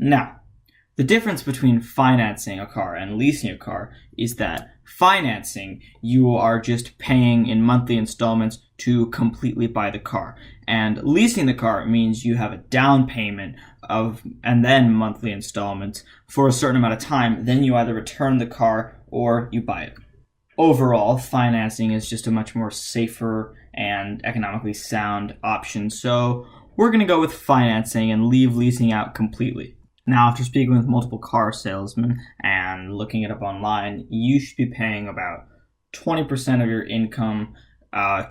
Now, the difference between financing a car and leasing a car is that financing, you are just paying in monthly installments to completely buy the car. And leasing the car means you have a down payment and then monthly installments for a certain amount of time. Then you either return the car or you buy it. Overall, financing is just a much more safer and economically sound option. So we're going to go with financing and leave leasing out completely. Now, after speaking with multiple car salesmen and looking it up online, you should be paying about 20% of your income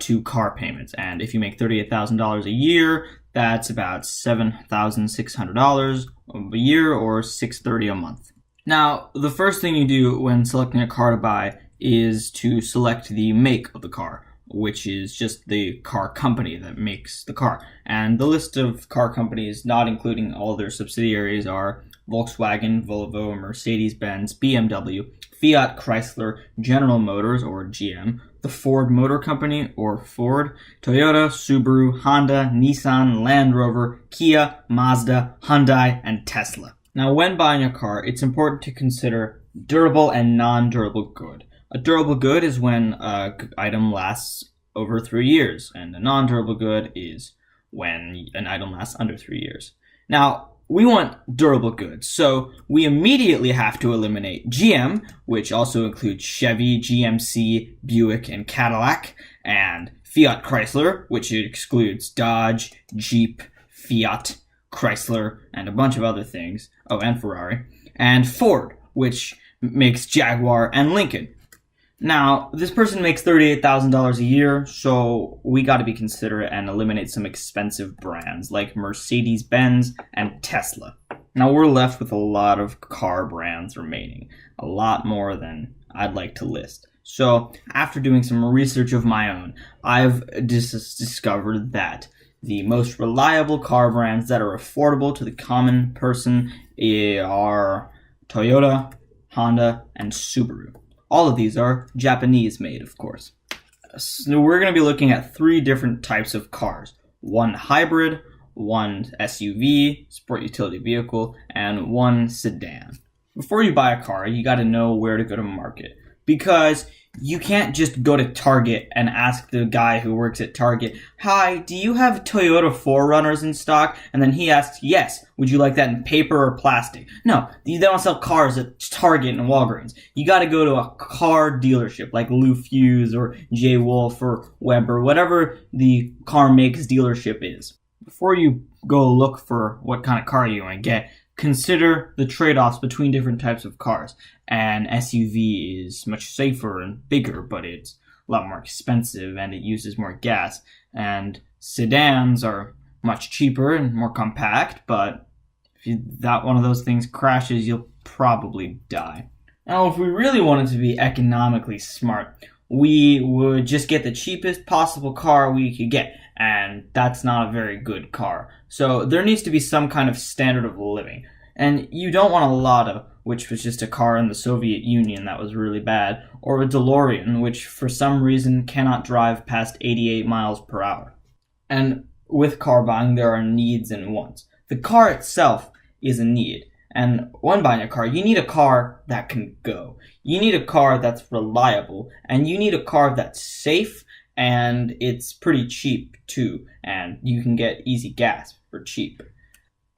to car payments. And if you make $38,000 a year, that's about $7,600 a year or $630 a month. Now, the first thing you do when selecting a car to buy is to select the make of the car, which is just the car company that makes the car. And the list of car companies, not including all their subsidiaries, are Volkswagen, Volvo, Mercedes-Benz, BMW, Fiat Chrysler, General Motors, or GM, the Ford Motor Company, or Ford, Toyota, Subaru, Honda, Nissan, Land Rover, Kia, Mazda, Hyundai, and Tesla. Now, when buying a car, it's important to consider durable and non-durable good. A durable good is when an item lasts over 3 years, and a non-durable good is when an item lasts under 3 years. Now, we want durable goods, so we immediately have to eliminate GM, which also includes Chevy, GMC, Buick, and Cadillac, and Fiat Chrysler, which excludes Dodge, Jeep, Fiat, Chrysler, and a bunch of other things. Oh, and Ferrari. And Ford, which makes Jaguar and Lincoln. Now, this person makes $38,000 a year, so we got to be considerate and eliminate some expensive brands like Mercedes-Benz and Tesla. Now, we're left with a lot of car brands remaining, a lot more than I'd like to list. So, after doing some research of my own, I've discovered that the most reliable car brands that are affordable to the common person are Toyota, Honda, and Subaru. All of these are Japanese made, of course. So we're going to be looking at 3 different types of cars. One hybrid, one SUV, sport utility vehicle, and one sedan. Before you buy a car, you got to know where to go to market. Because you can't just go to Target and ask the guy who works at Target, "Hi, do you have Toyota 4Runners in stock?" And then he asks, "Yes, would you like that in paper or plastic?" No, they don't sell cars at Target and Walgreens. You gotta go to a car dealership like Lou Fuse or J. Wolf or Weber, whatever the car makes dealership is. Before you go look for what kind of car you want to get, consider the trade-offs between different types of cars. An SUV is much safer and bigger, but it's a lot more expensive and it uses more gas. And sedans are much cheaper and more compact, but if that one of those things crashes, you'll probably die. Now, if we really wanted to be economically smart, we would just get the cheapest possible car we could get, and that's not a very good car. So there needs to be some kind of standard of living. And you don't want a Lada, which was just a car in the Soviet Union that was really bad, or a DeLorean, which for some reason cannot drive past 88 miles per hour. And with car buying, there are needs and wants. The car itself is a need. And when buying a car, you need a car that can go. You need a car that's reliable, and you need a car that's safe, and it's pretty cheap too, and you can get easy gas for cheap.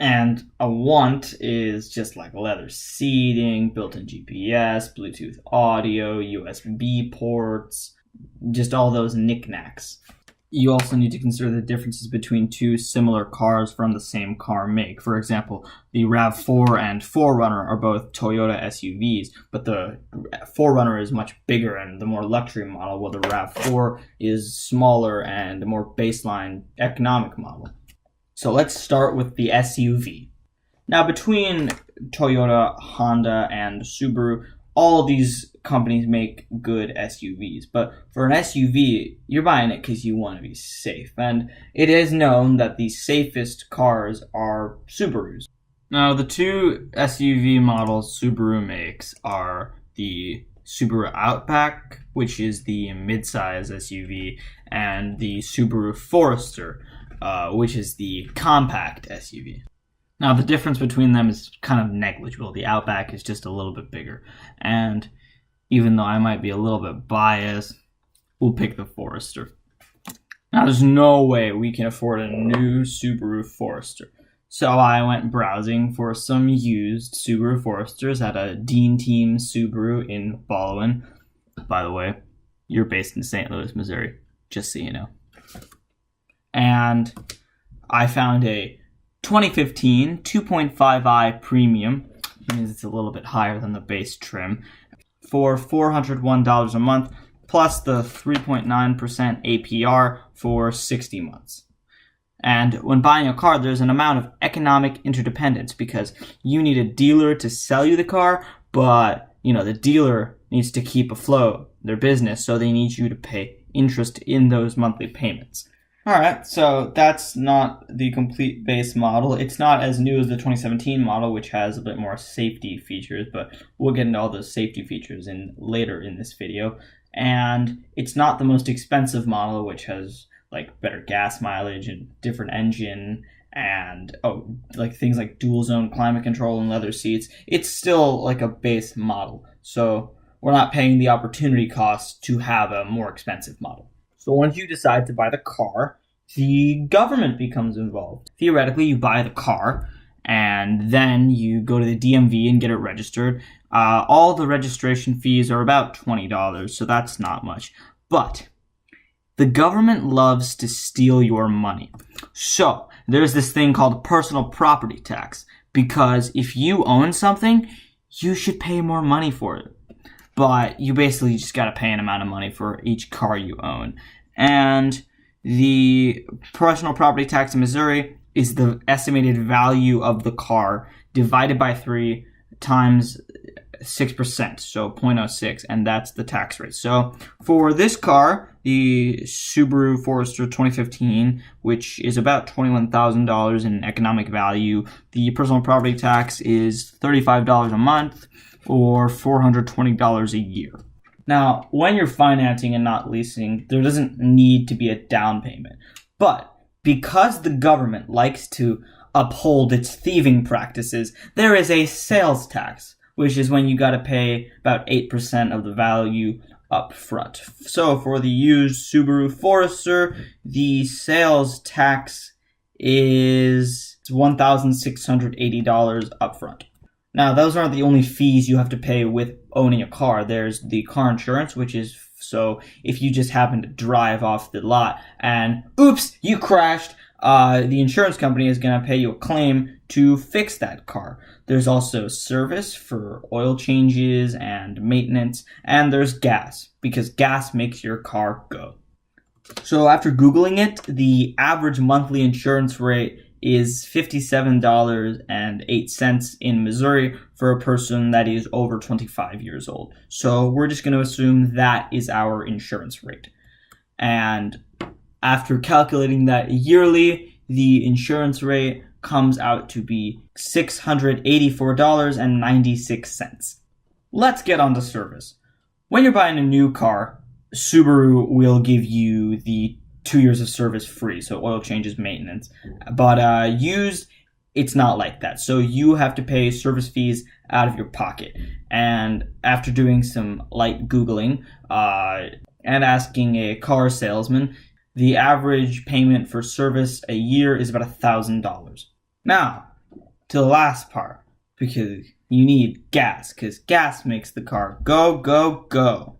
And a want is just like leather seating, built-in GPS, Bluetooth audio, USB ports, just all those knickknacks. You also need to consider the differences between 2 similar cars from the same car make. For example, the RAV4 and 4Runner are both Toyota SUVs, but the 4Runner is much bigger and the more luxury model, while the RAV4 is smaller and a more baseline economic model. So let's start with the SUV. Now, between Toyota, Honda, and Subaru, all these companies make good SUVs. But for an SUV, you're buying it because you want to be safe. And it is known that the safest cars are Subarus. Now, the 2 SUV models Subaru makes are the Subaru Outback, which is the midsize SUV, and the Subaru Forester, which is the compact SUV. Now, the difference between them is kind of negligible. The Outback is just a little bit bigger. And even though I might be a little bit biased, we'll pick the Forester. Now, there's no way we can afford a new Subaru Forester. So I went browsing for some used Subaru Foresters at a Dean Team Subaru in Baldwin. By the way, you're based in St. Louis, Missouri, just so you know. And I found a 2015 2.5i Premium, which means it's a little bit higher than the base trim, for $401 a month, plus the 3.9% APR for 60 months. And when buying a car, there's an amount of economic interdependence because you need a dealer to sell you the car, but the dealer needs to keep afloat their business, so they need you to pay interest in those monthly payments. Alright, so that's not the complete base model. It's not as new as the 2017 model, which has a bit more safety features, but we'll get into all those safety features later in this video. And it's not the most expensive model, which has better gas mileage and different engine and things like dual zone climate control and leather seats. It's still a base model, so we're not paying the opportunity cost to have a more expensive model. So once you decide to buy the car, the government becomes involved. Theoretically, you buy the car, and then you go to the DMV and get it registered. All the registration fees are about $20, so that's not much. But the government loves to steal your money. So there's this thing called personal property tax, because if you own something, you should pay more money for it. But you basically just got to pay an amount of money for each car you own. And the personal property tax in Missouri is the estimated value of the car divided by 3 times 6%, so 0.06, and that's the tax rate. So for this car, the Subaru Forester 2015, which is about $21,000 in economic value, the personal property tax is $35 a month, or $420 a year. Now, when you're financing and not leasing, there doesn't need to be a down payment. But because the government likes to uphold its thieving practices, there is a sales tax, which is when you got to pay about 8% of the value up front. So for the used Subaru Forester, the sales tax is $1,680 up front. Now, those aren't the only fees you have to pay with owning a car. There's the car insurance, which is so if you just happen to drive off the lot and, oops, you crashed, the insurance company is going to pay you a claim to fix that car. There's also service for oil changes and maintenance, and there's gas, because gas makes your car go. So after Googling it, the average monthly insurance rate is $57.08 in Missouri for a person that is over 25 years old. So we're just going to assume that is our insurance rate. And after calculating that yearly, the insurance rate comes out to be $684.96. Let's get on to service. When you're buying a new car, Subaru will give you the 2 years of service free, so oil changes, maintenance. But used, it's not like that. So you have to pay service fees out of your pocket. And after doing some light Googling and asking a car salesman, the average payment for service a year is about $1,000. Now, to the last part, because you need gas, because gas makes the car go, go, go.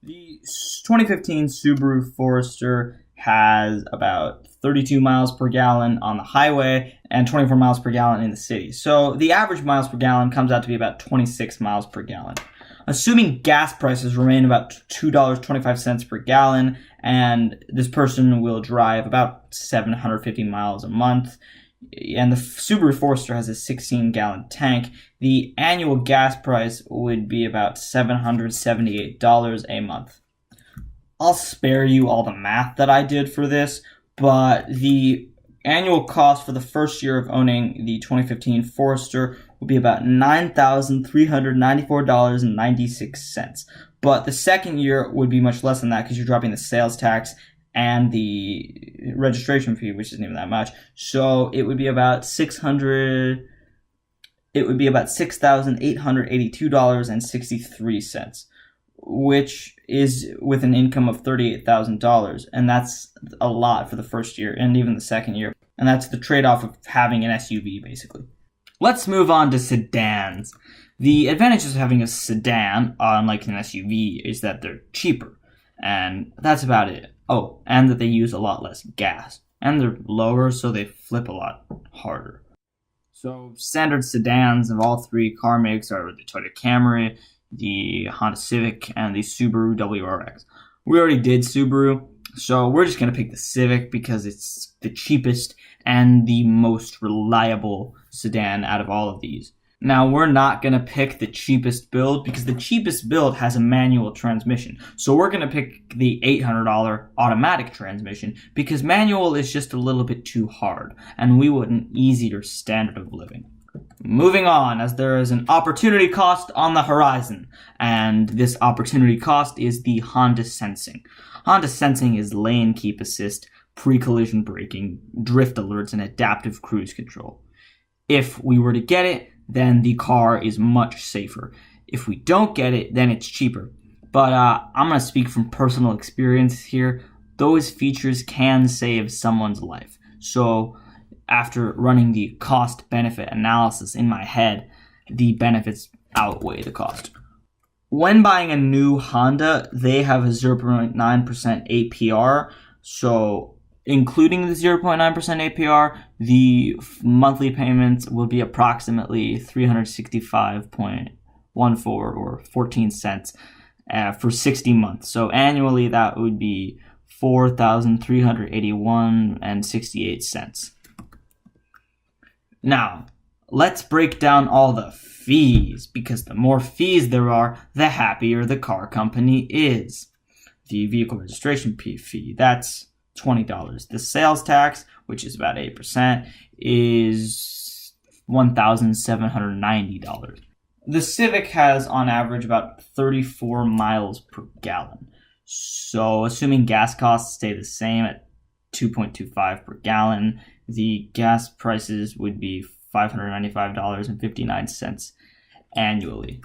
The 2015 Subaru Forester has about 32 miles per gallon on the highway and 24 miles per gallon in the city. So the average miles per gallon comes out to be about 26 miles per gallon. Assuming gas prices remain about $2.25 per gallon, and this person will drive about 750 miles a month, and the Subaru Forester has a 16-gallon tank, the annual gas price would be about $778 a month. I'll spare you all the math that I did for this, but the annual cost for the first year of owning the 2015 Forester will be about $9,394.96. But the second year would be much less than that because you're dropping the sales tax and the registration fee, which isn't even that much. So it would be about $6,882.63, which is with an income of $38,000, and that's a lot for the first year and even the second year. And that's the trade-off of having an SUV, basically. Let's move on to sedans. The advantages of having a sedan, unlike an SUV, is that they're cheaper, and that's about it. Oh, and that they use a lot less gas, and they're lower, so they flip a lot harder. So standard sedans of all three car makes are the Toyota Camry, the Honda Civic, and the Subaru WRX. We already did Subaru, so we're just going to pick the Civic because it's the cheapest and the most reliable sedan out of all of these. Now, we're not going to pick the cheapest build because the cheapest build has a manual transmission. So we're going to pick the $800 automatic transmission because manual is just a little bit too hard and we want an easier standard of living. Moving on, as there is an opportunity cost on the horizon, and this opportunity cost is the Honda Sensing. Honda Sensing is lane keep assist, pre-collision braking, drift alerts, and adaptive cruise control. If we were to get it, then the car is much safer. If we don't get it, then it's cheaper. But I'm going to speak from personal experience here. Those features can save someone's life. So after running the cost-benefit analysis in my head, the benefits outweigh the cost. When buying a new Honda, they have a 0.9% APR. So including the 0.9% APR, the monthly payments will be approximately $365.14 or 14 cents for 60 months. So annually, that would be $4,381.68. Now, let's break down all the fees, because the more fees there are, the happier the car company is. The vehicle registration fee, that's $20. The sales tax, which is about 8%, is $1,790. The Civic has, on average, about 34 miles per gallon. So, assuming gas costs stay the same at 2.25 per gallon, the gas prices would be $595.59 annually.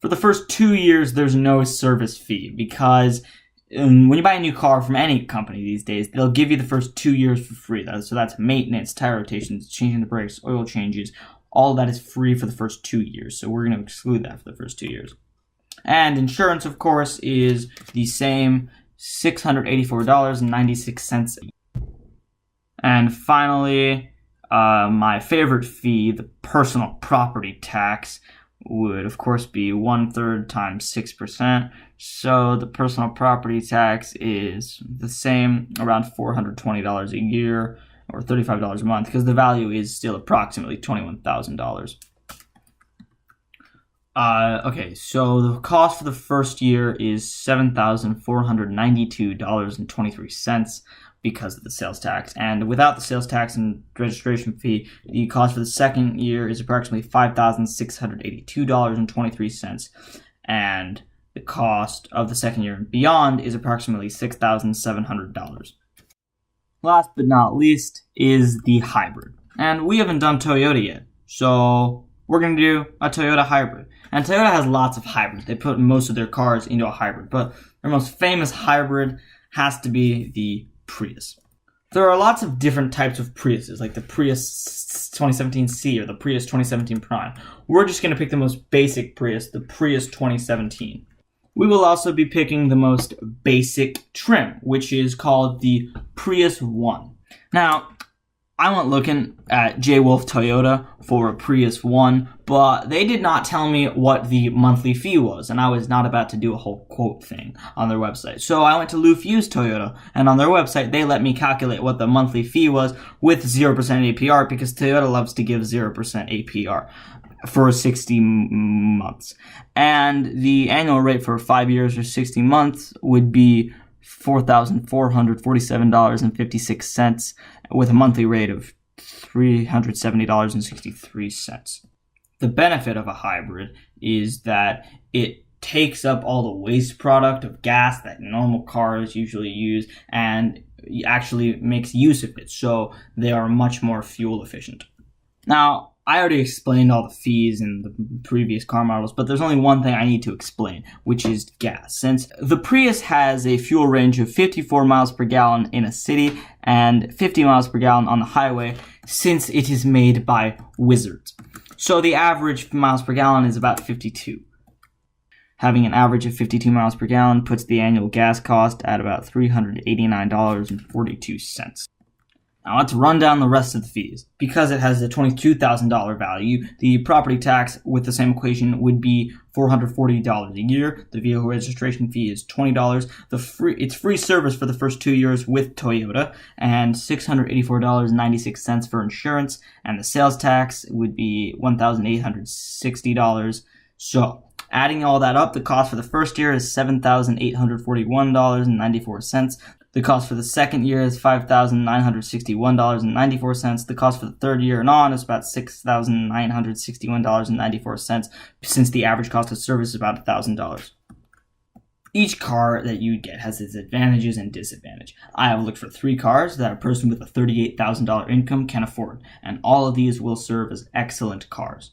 For the first 2 years, there's no service fee because when you buy a new car from any company these days, they'll give you the first 2 years for free. So that's maintenance, tire rotations, changing the brakes, oil changes. All that is free for the first 2 years. So we're going to exclude that for the first 2 years. And insurance, of course, is the same, $684.96. And finally, my favorite fee, the personal property tax, would of course be 1/3 times 6%. So the personal property tax is the same, around $420 a year or $35 a month, because the value is still approximately $21,000. Okay, so the cost for the first year is $7,492.23 because of the sales tax. And without the sales tax and registration fee, the cost for the second year is approximately $5,682.23. And the cost of the second year and beyond is approximately $6,700. Last but not least is the hybrid. And we haven't done Toyota yet, so we're going to do a Toyota hybrid. And Toyota has lots of hybrids. They put most of their cars into a hybrid, but their most famous hybrid has to be the Prius. There are lots of different types of Priuses, like the Prius 2017C or the Prius 2017 Prime. We're just going to pick the most basic Prius, the Prius 2017. We will also be picking the most basic trim, which is called the Prius 1. Now, I went looking at J. Wolf Toyota for a Prius 1, but they did not tell me what the monthly fee was, and I was not about to do a whole quote thing on their website. So I went to Lou Fuse Toyota, and on their website, they let me calculate what the monthly fee was with 0% APR, because Toyota loves to give 0% APR for 60 months. And the annual rate for 5 years or 60 months would be $4,447.56 with a monthly rate of $370.63. The benefit of a hybrid is that it takes up all the waste product of gas that normal cars usually use and actually makes use of it, so they are much more fuel efficient. Now, I already explained all the fees in the previous car models, but there's only one thing I need to explain, which is gas. Since the Prius has a fuel range of 54 miles per gallon in a city and 50 miles per gallon on the highway, since it is made by wizards. So the average miles per gallon is about 52. Having an average of 52 miles per gallon puts the annual gas cost at about $389.42. Now let's run down the rest of the fees. Because it has a $22,000 value, the property tax with the same equation would be $440 a year. The vehicle registration fee is $20. It's free service for the first 2 years with Toyota, and $684.96 for insurance, and the sales tax would be $1,860. So, adding all that up, the cost for the first year is $7,841.94. The cost for the second year is $5,961.94. The cost for the third year and on is about $6,961.94, since the average cost of service is about $1,000. Each car that you get has its advantages and disadvantages. I have looked for 3 cars that a person with a $38,000 income can afford, and all of these will serve as excellent cars.